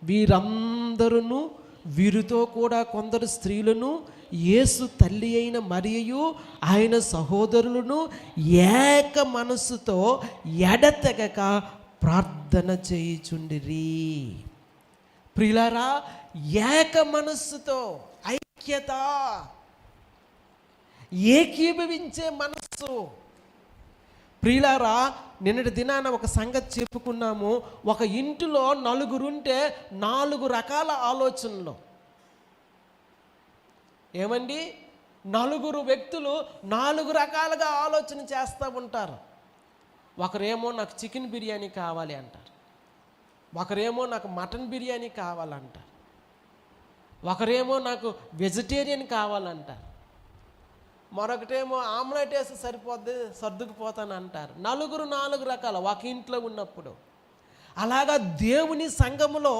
వీరందరూ వీరితో కూడా కొందరు స్త్రీలను యేసు తల్లి అయిన మరియయు ఆయన సహోదరులను ఏక మనస్సుతో ఎడతెగక ప్రార్థన చేయుచుండిరి. ప్రియులారా, ఏక మనస్సుతో ఐక్యత, ఏకీభవించే మనస్సు. ప్రియులారా, నిన్నటి దినాన ఒక సంగతి చెప్పుకున్నాము. ఒక ఇంటిలో నలుగురుంటే 4 రకాల ఆలోచనలు. ఏమండి, 4 వ్యక్తులు 4 రకాలుగా ఆలోచన చేస్తూ ఉంటారు. ఒకరేమో నాకు చికెన్ బిర్యానీ కావాలి అంటారు, ఒకరేమో నాకు మటన్ బిర్యానీ కావాలంటారు, ఒకరేమో నాకు వెజిటేరియన్ కావాలంటారు, మరొకటేమో ఆమ్లెట్ వేసి సరిపోద్ది సర్దుకుపోతాను అంటారు. 4 రకాలు ఒక ఇంట్లో ఉన్నప్పుడు. అలాగా దేవుని సంఘములో